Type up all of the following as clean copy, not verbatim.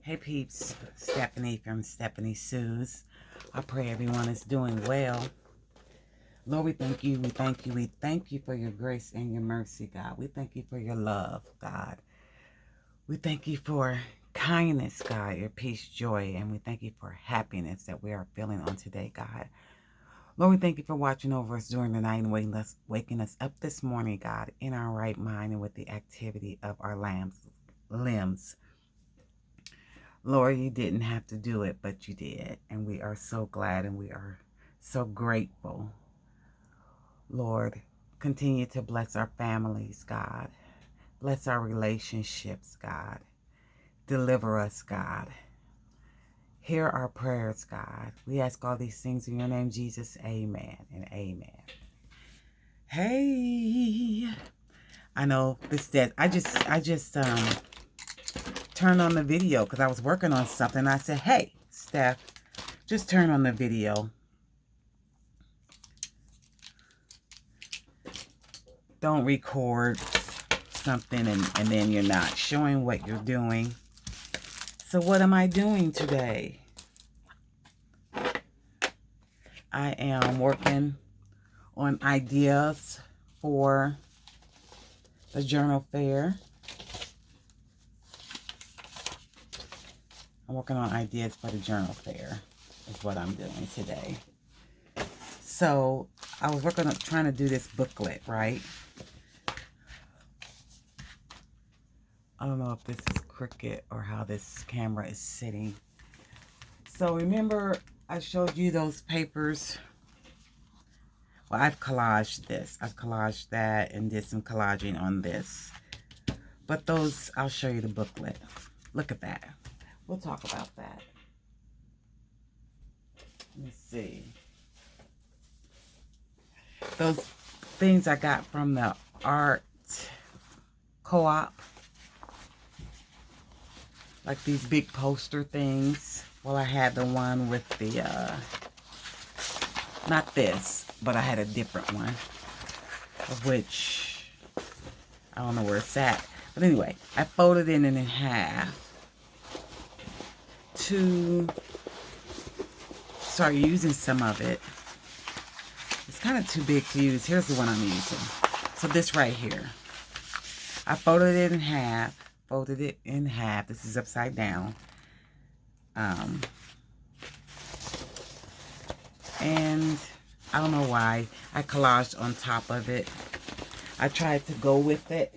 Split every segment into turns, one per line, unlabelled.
Hey peeps, Stephanie from Stephanie Sue's. I pray everyone is doing well. Lord, we thank you, we thank you, we thank you for your grace and your mercy, God. We thank you for your love, God. We thank you for kindness, God, your peace, joy, and we thank you for happiness that we are feeling on today, God. Lord, we thank you for watching over us during the night and waking us up this morning, God, in our right mind and with the activity of our limbs. Lord, you didn't have to do it, but you did. And we are so glad and we are so grateful. Lord, continue to bless our families, God. Bless our relationships, God. Deliver us, God. Hear our prayers, God. We ask all these things in your name, Jesus. Amen and amen. Hey, I know this dead. I just turned on the video because I was working on something. I said, hey, Steph, just turn on the video. Don't record something and then you're not showing what you're doing. So what am I doing today? I am working on ideas for the journal fair. I'm working on ideas for the journal fair is what I'm doing today. So I was working on trying to do this booklet, right? I don't know if this is crooked or how this camera is sitting. So remember I showed you those papers. Well, I've collaged this. I've collaged that and did some collaging on this. But those, I'll show you the booklet. Look at that. We'll talk about that. Let me see. Those things I got from the art co-op. Like these big poster things. Well, I had the one with the, not this, but I had a different one. Of which, I don't know where it's at. But anyway, I folded it in half to start using some of it. It's kind of too big to use. Here's the one I'm using. So this right here. I folded it in half. Folded it in half. This is upside down. And I don't know why. I collaged on top of it. I tried to go with it.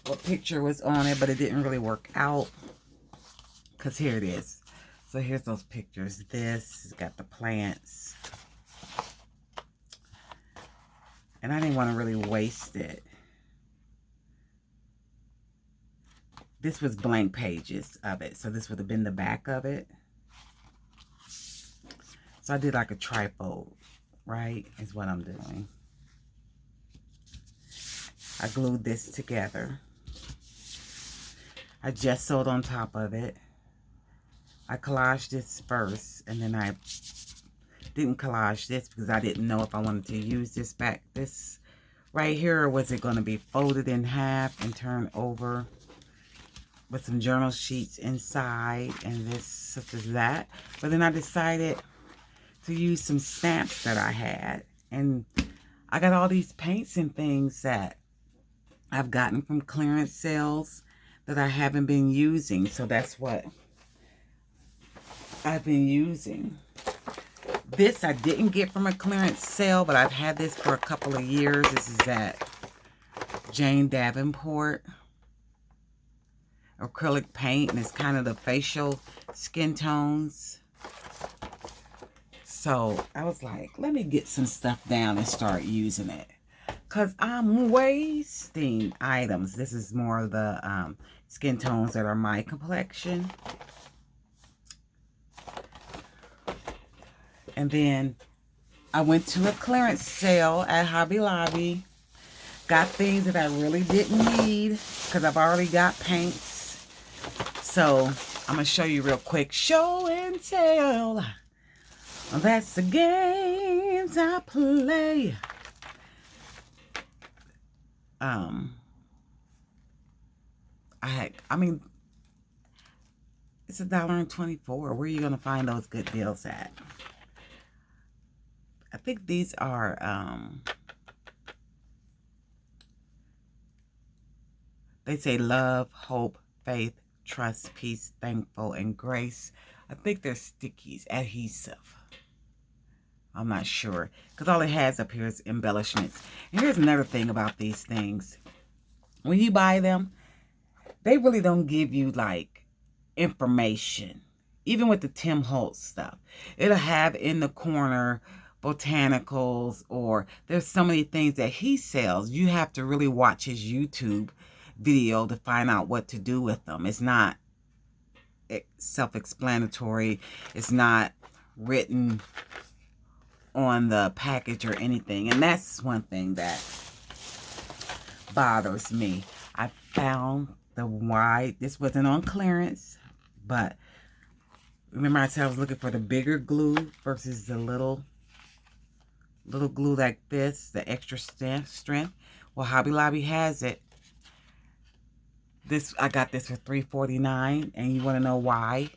What picture was on it, but it didn't really work out. Because here it is. So here's those pictures. This has got the plants. And I didn't want to really waste it. This was blank pages of it. So this would have been the back of it. So I did like a trifold, right? Is what I'm doing. I glued this together. I just sewed on top of it. I collaged this first, and then I didn't collage this because I didn't know if I wanted to use this right here, or was it going to be folded in half and turned over with some journal sheets inside and this such as that. But then I decided to use some stamps that I had, and I got all these paints and things that I've gotten from clearance sales that I haven't been using, so that's what I've been using. This I didn't get from a clearance sale, but I've had this for a couple of years. This is at Jane Davenport. Acrylic paint, and it's kind of the facial skin tones. So I was like, let me get some stuff down and start using it. Because I'm wasting items. This is more of the skin tones that are my complexion. And then I went to a clearance sale at Hobby Lobby. Got things that I really didn't need because I've already got paints. So I'm going to show you real quick. Show and tell. That's the games I play. I mean, It's $1.24. Where are you going to find those good deals at? I think these are, they say love, hope, faith, trust, peace, thankful, and grace. I think they're stickies, adhesive. I'm not sure, because all it has up here is embellishments. And here's another thing about these things. When you buy them, they really don't give you, like, information. Even with the Tim Holtz stuff. It'll have in the corner botanicals, or there's so many things that he sells. You have to really watch his YouTube video to find out what to do with them. It's not self-explanatory. It's not written on the package or anything. And that's one thing that bothers me. I found the white. This wasn't on clearance, but remember I said I was looking for the bigger glue versus the little glue like this, the extra strength. Well, Hobby Lobby has it. I got this for $3.49, and you want to know why?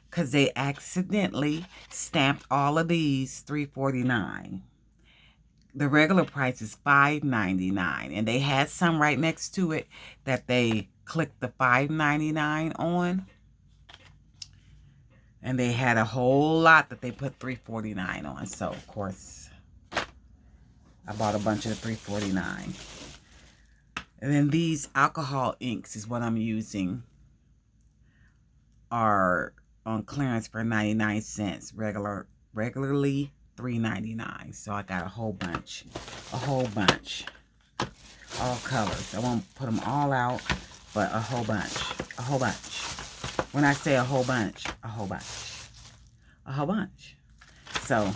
Because they accidentally stamped all of these $3.49. The regular price is $5.99, and they had some right next to it that they clicked the $5.99 on, and they had a whole lot that they put $3.49 on. So of course I bought a bunch of the $3.49. And then these alcohol inks is what I'm using, are on clearance for 99 cents, regularly $3.99. So I got a whole bunch, all colors. I won't put them all out, but a whole bunch. When I say a whole bunch. So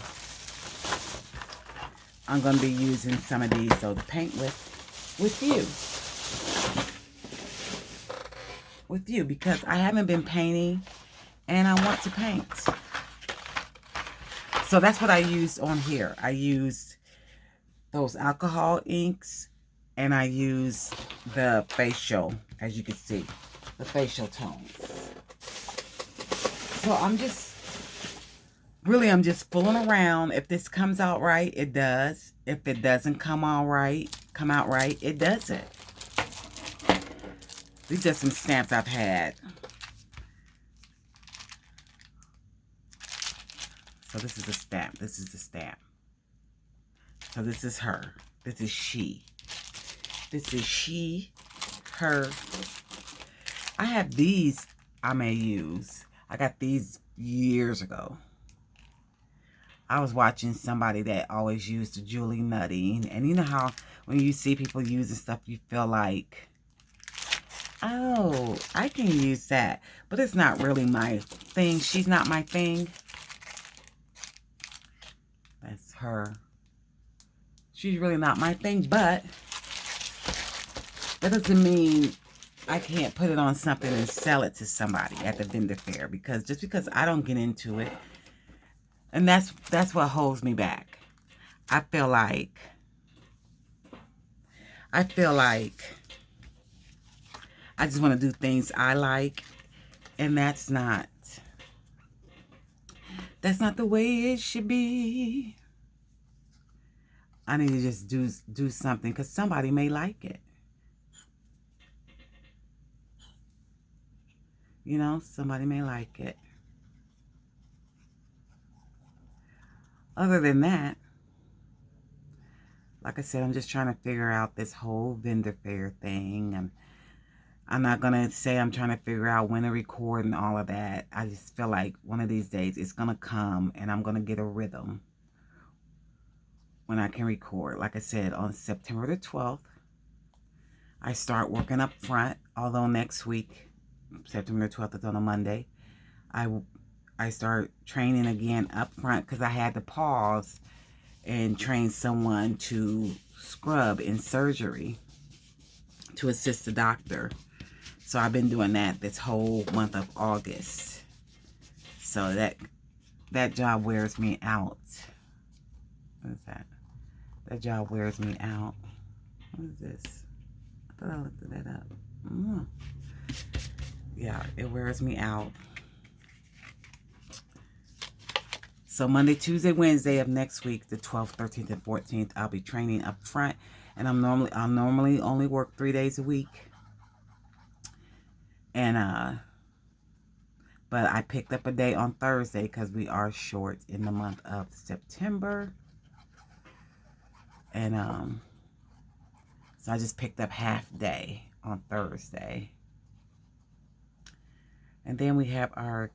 I'm going to be using some of these to paint with you, because I haven't been painting and I want to paint. So that's what I used on here. I used those alcohol inks, and I used the facial, as you can see, the facial tones. So I'm just fooling around. If this comes out right, it does. If it doesn't come out right, it doesn't. These are some stamps I've had. So this is a stamp. This is the stamp. So this is her. This is she. This is she, her. I have these I may use. I got these years ago. I was watching somebody that always used the Julie Nutty. And you know how when you see people using stuff, you feel like, oh, I can use that. But it's not really my thing. She's not my thing. That's her. She's really not my thing. But that doesn't mean I can't put it on something and sell it to somebody at the vendor fair. Because just because I don't get into it. And that's what holds me back. I feel like I just want to do things I like, and that's not the way it should be. I need to just do something because somebody may like it. You know, somebody may like it. Other than that, like I said, I'm just trying to figure out this whole vendor fair thing. And I'm not going to say I'm trying to figure out when to record and all of that. I just feel like one of these days it's going to come and I'm going to get a rhythm when I can record. Like I said, on September the 12th, I start working up front. Although next week, September the 12th is on a Monday, I start training again up front because I had to pause and train someone to scrub in surgery to assist the doctor. So I've been doing that this whole month of August. So that job wears me out. What is that? That job wears me out. What is this? I thought I looked that up. Yeah, it wears me out. So Monday, Tuesday, Wednesday of next week, the 12th, 13th, and 14th, I'll be training up front. And I'll normally only work 3 days a week. And but I picked up a day on Thursday because we are short in the month of September. And so I just picked up half day on Thursday. And then we have our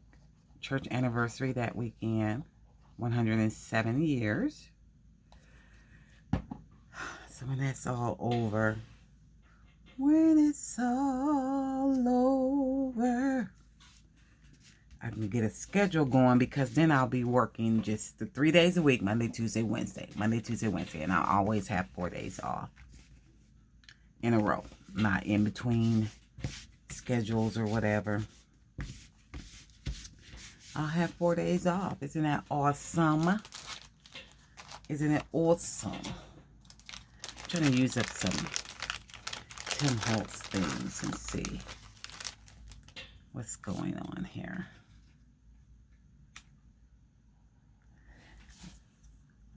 church anniversary that weekend, 107 years. So when that's all over, when it's all over, I can get a schedule going, because then I'll be working just the 3 days a week, Monday, Tuesday, Wednesday, Monday, Tuesday, Wednesday, and I'll always have 4 days off in a row, not in between schedules or whatever. I'll have 4 days off. Isn't that awesome? Isn't it awesome? I'm trying to use up some Tim Holtz things and see what's going on here.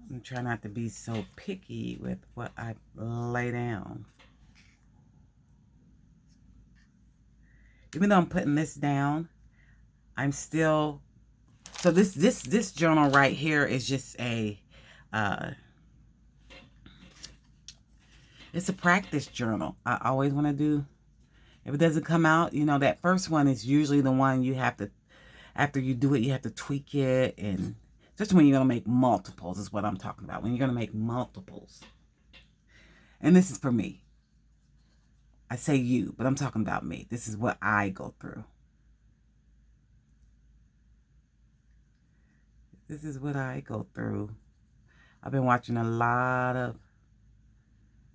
I'm trying not to be so picky with what I lay down. Even though I'm putting this down, I'm still... So this journal right here is just a... it's a practice journal. I always want to do... If it doesn't come out, you know, that first one is usually the one you have to... After you do it, you have to tweak it. And especially when you're going to make multiples is what I'm talking about. When you're going to make multiples. And this is for me. I say you, but I'm talking about me. This is what I go through. This is what I go through. I've been watching a lot of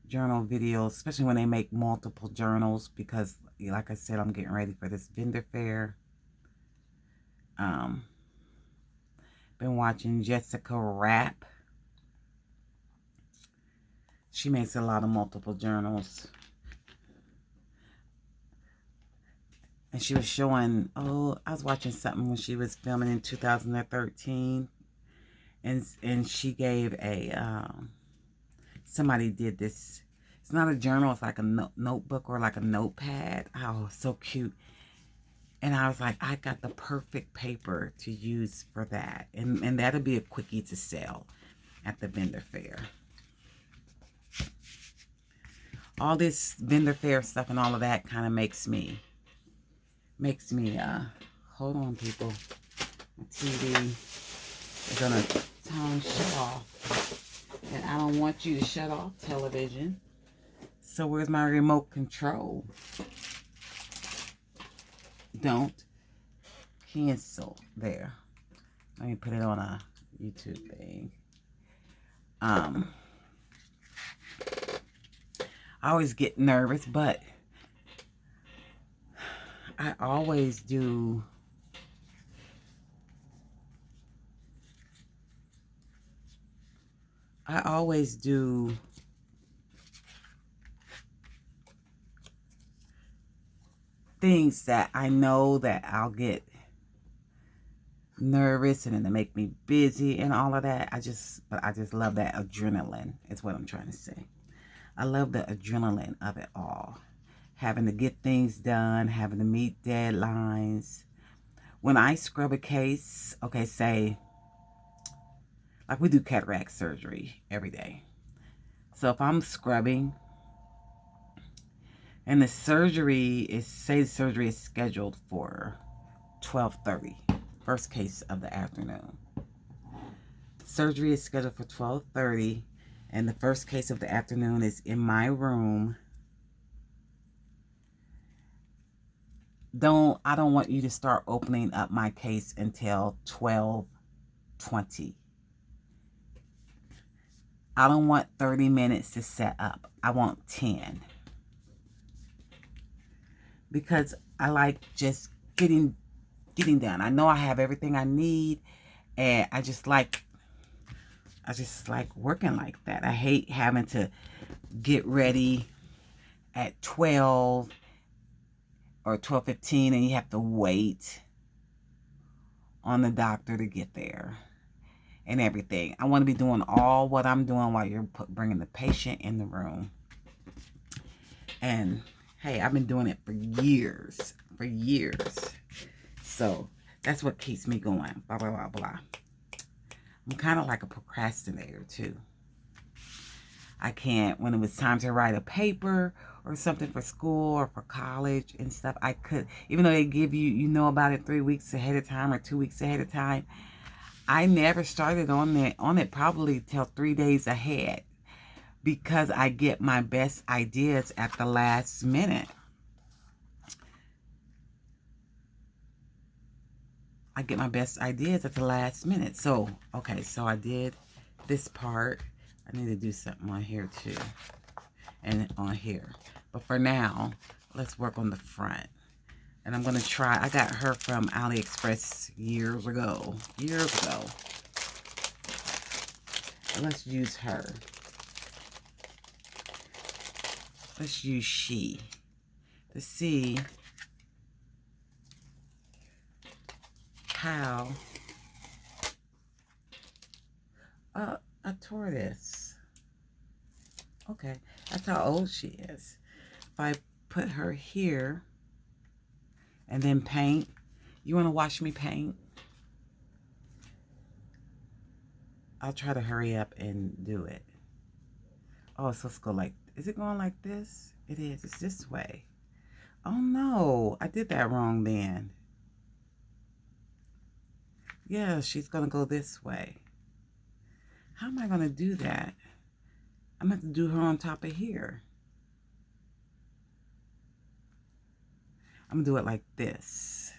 journal videos, especially when they make multiple journals, because like I said, I'm getting ready for this vendor fair. Been watching Jessica Rapp. She makes a lot of multiple journals. And she was showing, I was watching something when she was filming in 2013. And she gave a, somebody did this. It's not a journal, it's like a notebook or like a notepad. Oh, so cute. And I was like, I got the perfect paper to use for that. And that'll be a quickie to sell at the vendor fair. All this vendor fair stuff and all of that kind of makes me, hold on, people. My TV is gonna shut off. And I don't want you to shut off television. So where's my remote control? Don't cancel. There. Let me put it on a YouTube thing. I always get nervous, but I always do things that I know that I'll get nervous and it'll make me busy and all of that. But I just love that adrenaline, is what I'm trying to say. I love the adrenaline of it all. Having to get things done, having to meet deadlines. When I scrub a case, okay, say, like we do cataract surgery every day. So if I'm scrubbing and the surgery is scheduled for 12:30, first case of the afternoon. Surgery is scheduled for 12:30, and the first case of the afternoon is in my room. I don't want you to start opening up my case until 12:20. I don't want 30 minutes to set up. I want 10. Because I like just getting done. I know I have everything I need, and I just like working like that. I hate having to get ready at 12 or 12:15 and you have to wait on the doctor to get there. and everything. I want to be doing all what I'm doing while you're bringing the patient in the room. And hey, I've been doing it for years. So that's what keeps me going. Blah, blah, blah, blah. I'm kind of like a procrastinator too. I can't, when it was time to write a paper or something for school or for college and stuff, I could, even though they give you, you know about it 3 weeks ahead of time or 2 weeks ahead of time, I never started on it probably till 3 days ahead, because I get my best ideas at the last minute. I get my best ideas at the last minute. So, okay, so I did this part. I need to do something on here too. And on here. But for now, let's work on the front. And I'm going to try. I got her from AliExpress years ago. And let's use her. Let's use she. To see how I tore this. Okay, that's how old she is. If I put her here and then paint, you want to watch me paint? I'll try to hurry up and do it. Oh, so let's go like, is it going like this? It is. It's this way. Oh no, I did that wrong then. Yeah, she's going to go this way. How am I going to do that? I'm going to have to do her on top of here. I'm going to do it like this.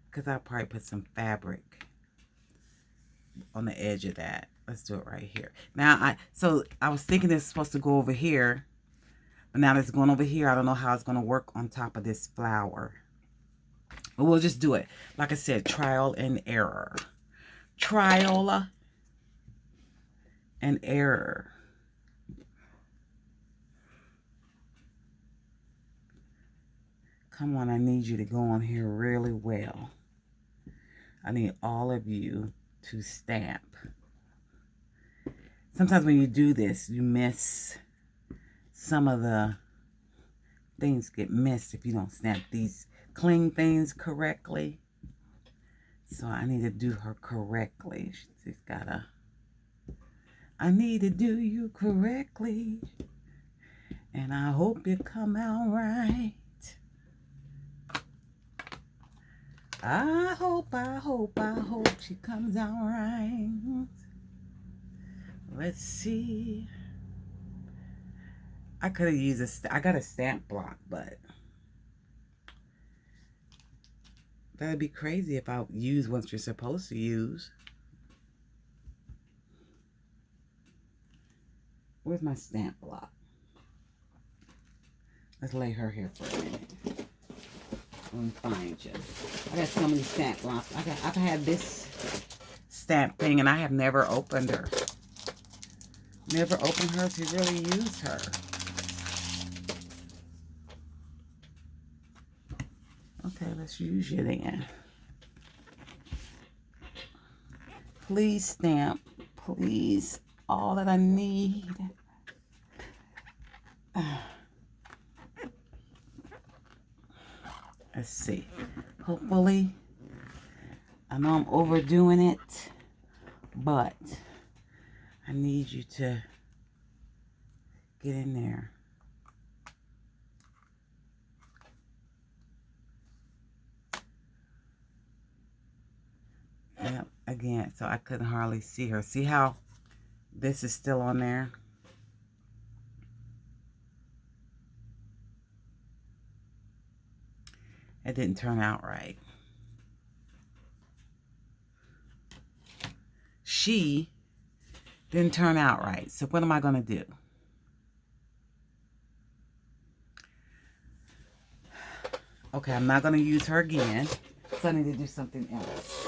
Because I'll probably put some fabric on the edge of that. Let's do it right here. Now, so I was thinking it's supposed to go over here. But now that it's going over here, I don't know how it's going to work on top of this flower. But we'll just do it. Like I said, trial and error. Trial and error. Come on, I need you to go on here really well. I need all of you to stamp. Sometimes when you do this, you miss some of the things get missed if you don't stamp these cling things correctly. So I need to do her correctly. She's gotta, I need to do you correctly. And I hope you come out right. I hope she comes out right. Let's see. I could have used I got a stamp block, but that'd be crazy if I use what you're supposed to use. Where's my stamp block? Let's lay her here for a minute. Let me find you. I got so many stamp blocks. I've had this stamp thing and I have never opened her. Never opened her to really use her. Okay, let's use you then. Please stamp. Please. All that I need. Let's see. Hopefully, I know I'm overdoing it, but I need you to get in there. Yep, again, so I couldn't hardly see her. See how this is still on there? It didn't turn out right. She didn't turn out right. So what am I going to do? Okay, I'm not going to use her again. So I need to do something else.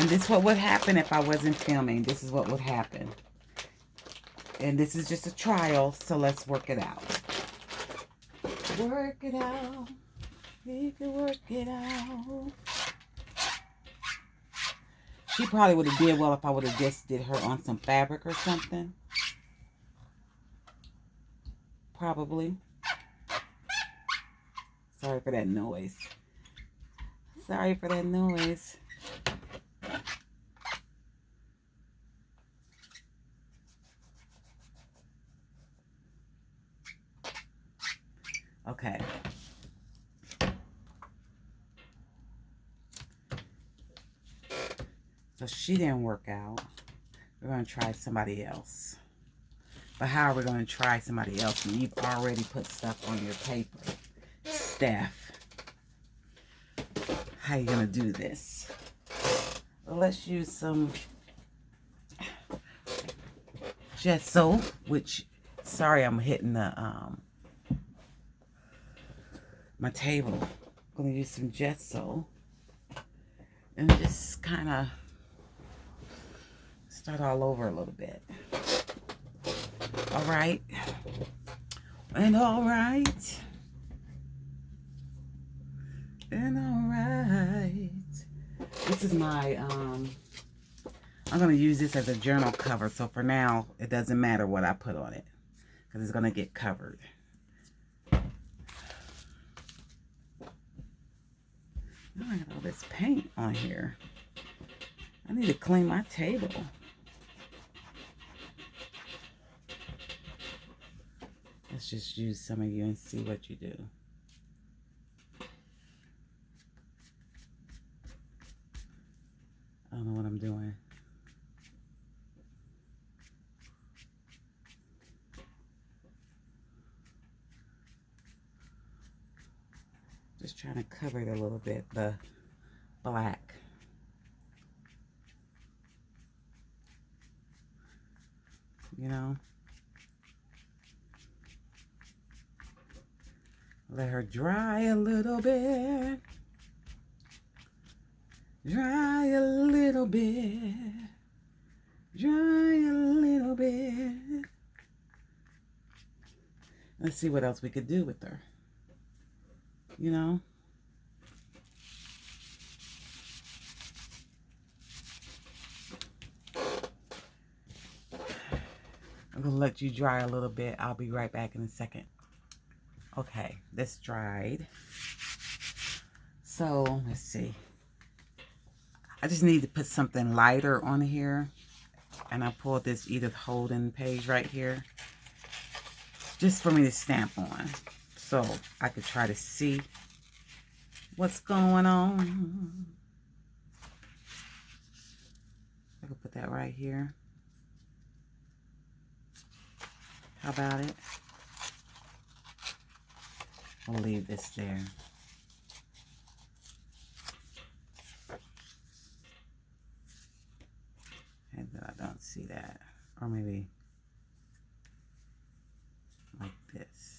And this is what would happen if I wasn't filming. This is what would happen. And this is just a trial, so let's work it out. Work it out. We can work it out. She probably would have did well if I would have just did her on some fabric or something. Probably. Sorry for that noise. Sorry for that noise. Okay. So she didn't work out. We're going to try somebody else. But how are we going to try somebody else when you've already put stuff on your paper? Steph, how are you going to do this? Well, let's use some gesso, which, sorry, I'm hitting the my table. I'm going to use some gesso and just kind of start all over a little bit. All right. And all right. And all right. This is my, I'm going to use this as a journal cover. So for now, it doesn't matter what I put on it, because it's going to get covered. Now I got all this paint on here. I need to clean my table. Let's just use some of you and see what you do. I don't know what I'm doing. Just trying to cover it a little bit, the black. You know? Let her dry a little bit. Dry a little bit. Dry a little bit. Let's see what else we could do with her. You know? I'm going to let you dry a little bit. I'll be right back in a second. Okay, this dried. So, let's see. I just need to put something lighter on here. And I pulled this Edith Holden page right here. Just for me to stamp on. So, I could try to see what's going on. I could put that right here. How about it? We'll leave this there. And then I don't see that. Or maybe like this.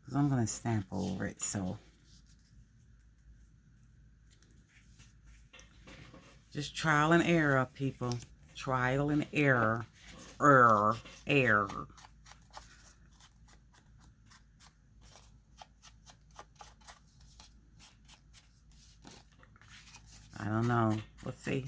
Because I'm going to stamp over it, so. Just trial and error, people. Trial and error. Error. I don't know. Let's see.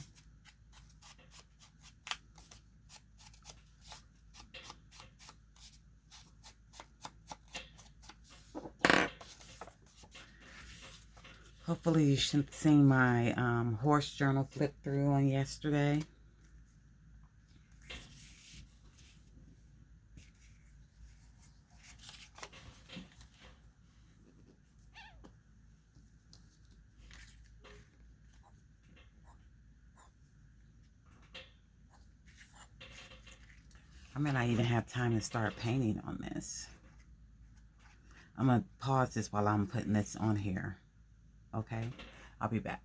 Hopefully you should have seen my horse journal flip through on yesterday. I may not even have time to start painting on this. I'm going to pause this while I'm putting this on here. Okay? I'll be back.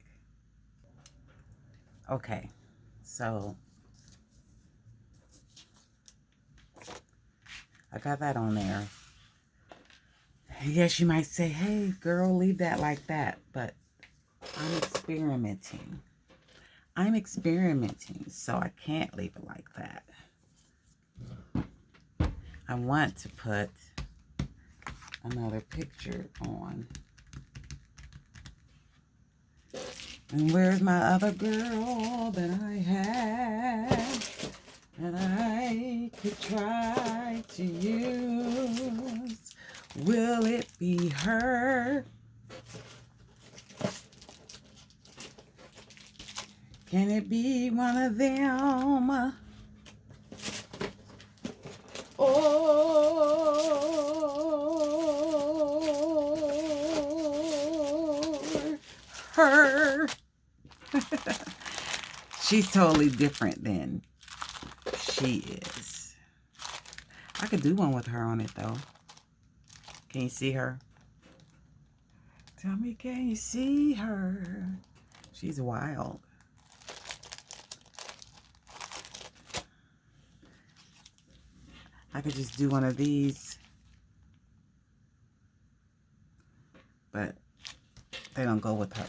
Okay. So, I got that on there. Yes, you might say, hey, girl, leave that like that. But I'm experimenting. I'm experimenting, so I can't leave it like that. I want to put another picture on. And where's my other girl that I had that I could try to use? Will it be her? Can it be one of them? Or her? She's totally different than she is. I could do one with her on it though. Can you see her? Tell me, can you see her? She's wild. I could just do one of these, but they don't go with her.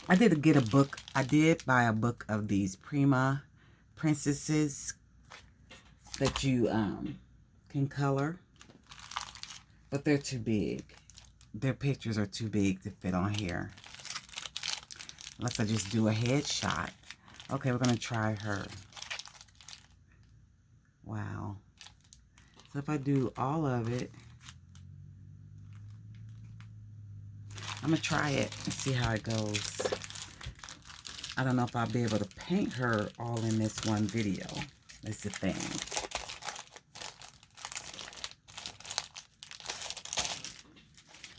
I did get a book. I did buy a book of these Prima princesses that you can color, but they're too big. Their pictures are too big to fit on here. Unless I just do a headshot. Okay, we're gonna try her. Wow. So if I do all of it, I'm gonna try it and see how it goes. I don't know if I'll be able to paint her all in this one video. That's the thing.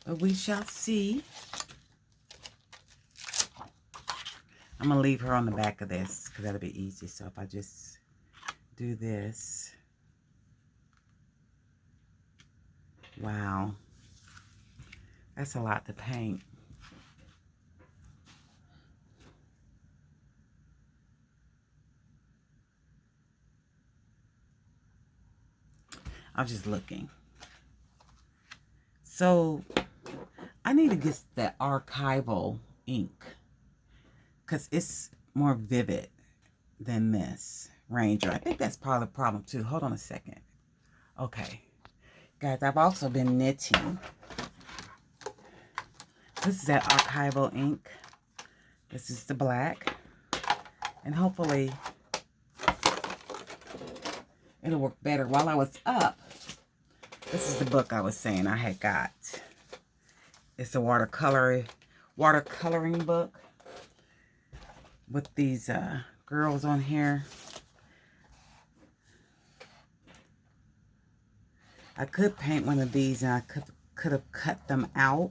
But we shall see. I'm gonna leave her on the back of this because that'll be easy. So if I just do this. Wow. That's a lot to paint. I'm just looking. So I need to get that archival ink because it's more vivid than this Ranger. I think that's part of the problem too. Hold on a second. Okay. Guys, I've also been knitting. This is that archival ink. This is the black. And hopefully it'll work better. While I was up, this is the book I was saying I had got. It's a watercoloring book with these girls on here. I could paint one of these and I could have cut them out,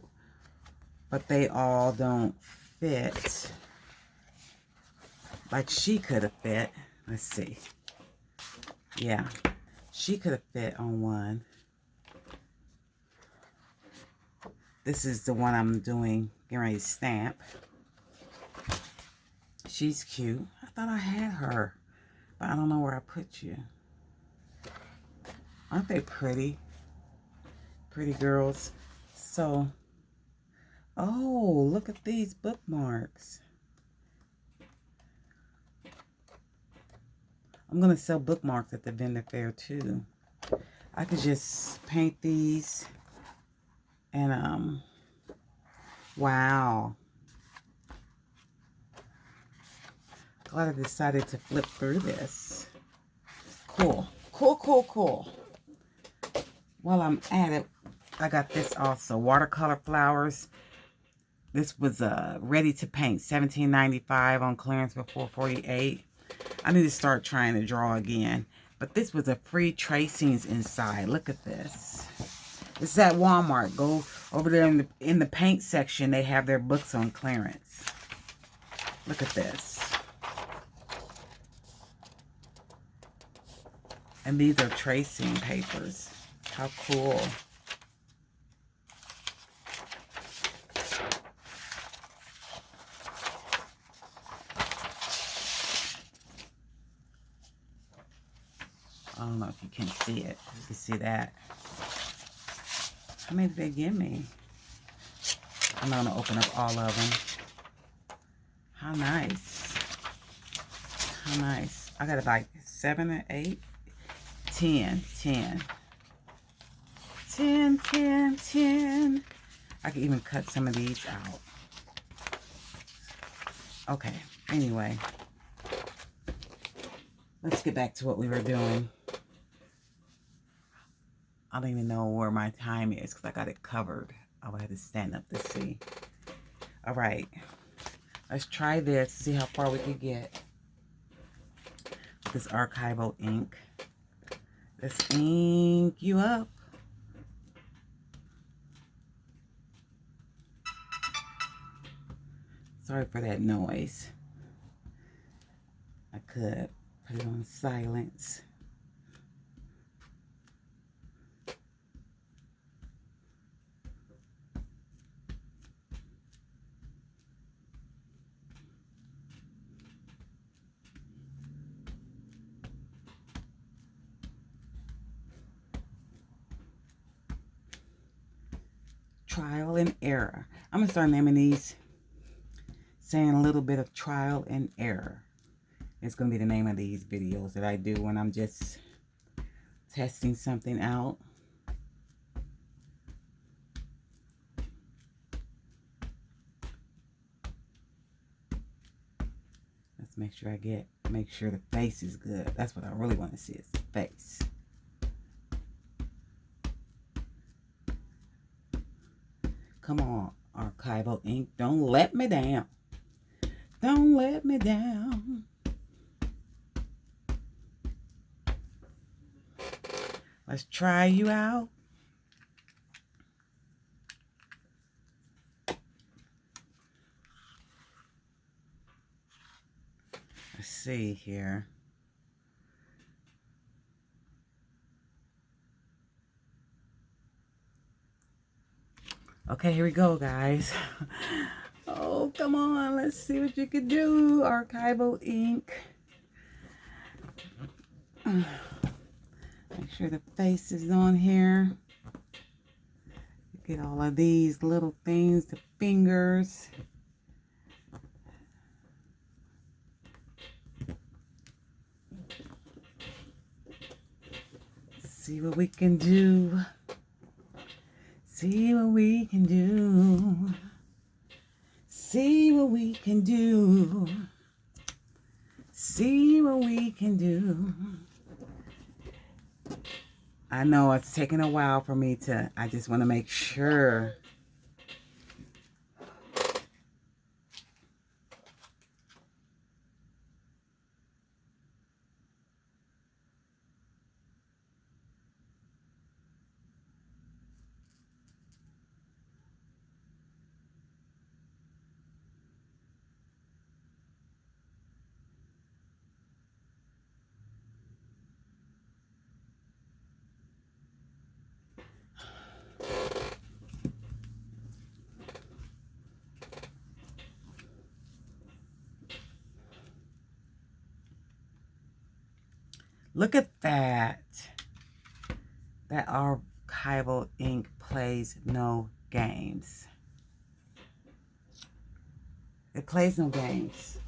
but they all don't fit like she could have fit. Let's see. Yeah, she could have fit on one. This is the one I'm doing, getting ready to stamp. She's cute. I thought I had her, but I don't know where I put you. Aren't they pretty? Pretty girls. So, oh, look at these bookmarks. I'm going to sell bookmarks at the vendor fair too. I could just paint these and, wow. Glad I decided to flip through this. Cool. Cool, cool, cool. While I'm at it, I got this also. Watercolor flowers. This was ready to paint. $17.95 on clearance for $4.48. I need to start trying to draw again. But this was a free tracings inside. Look at this. This is at Walmart. Go over there in the paint section. They have their books on clearance. Look at this. And these are tracing papers. How cool. I don't know if you can see it. You can see that. How many did they give me? I'm going to open up all of them. How nice. How nice. I got like 7 or 8. 10. 10. 10, 10, 10. I can even cut some of these out. Okay. Anyway. Let's get back to what we were doing. I don't even know where my time is because I got it covered. I would have to stand up to see. All right. Let's try this. See how far we can get. This archival ink. Let's ink you up. Sorry for that noise. I could put it on silence. Trial and error. I'm going to start naming these, saying a little bit of trial and error. It's going to be the name of these videos that I do when I'm just testing something out. Let's make sure the face is good. That's what I really want to see is the face. Come on, archival ink. Don't let me down. Don't let me down. Let's try you out. Let's see here. Okay, here we go, guys. Oh, come on. Let's see what you can do. Archival ink. Make sure the face is on here. Get all of these little things, the fingers. See what we can do. See what we can do. See what we can do. See what we can do. I know it's taking a while for me to, I just want to make sure. Look at that. That archival ink plays no games. It plays no games.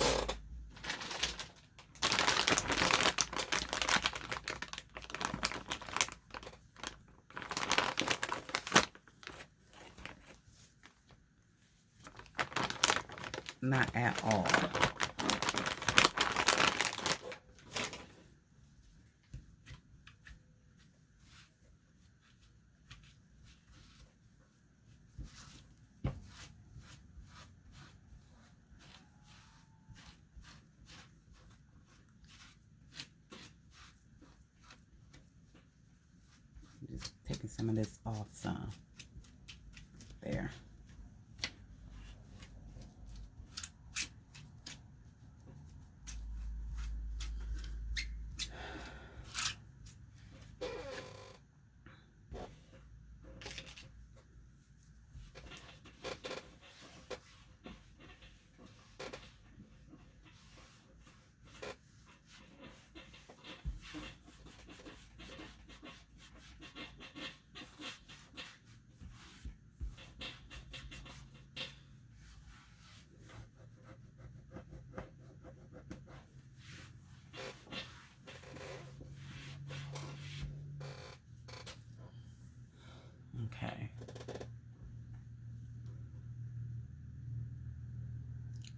Not at all. Just taking some of this off some. There.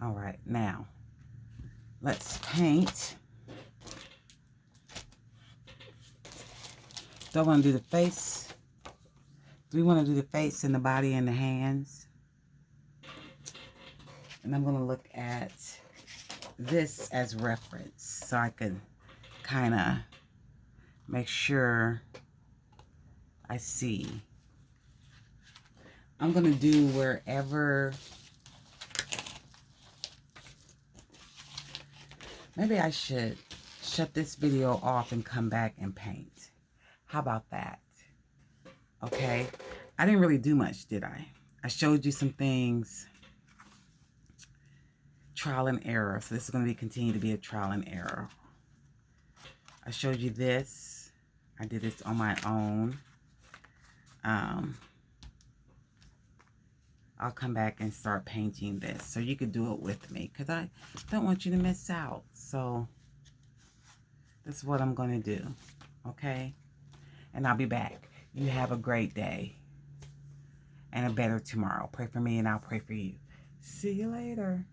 All right, now let's paint. Do I want to do the face? Do we want to do the face and the body and the hands? And I'm going to look at this as reference so I can kind of make sure I see. I'm going to do wherever. Maybe I should shut this video off and come back and paint. How about that? Okay. I didn't really do much, did I? I showed you some things. Trial and error. So this is going to continue to be a trial and error. I showed you this. I did this on my own. I'll come back and start painting this so you could do it with me because I don't want you to miss out. So this is what I'm going to do. Okay? And I'll be back. You have a great day and a better tomorrow. Pray for me and I'll pray for you. See you later.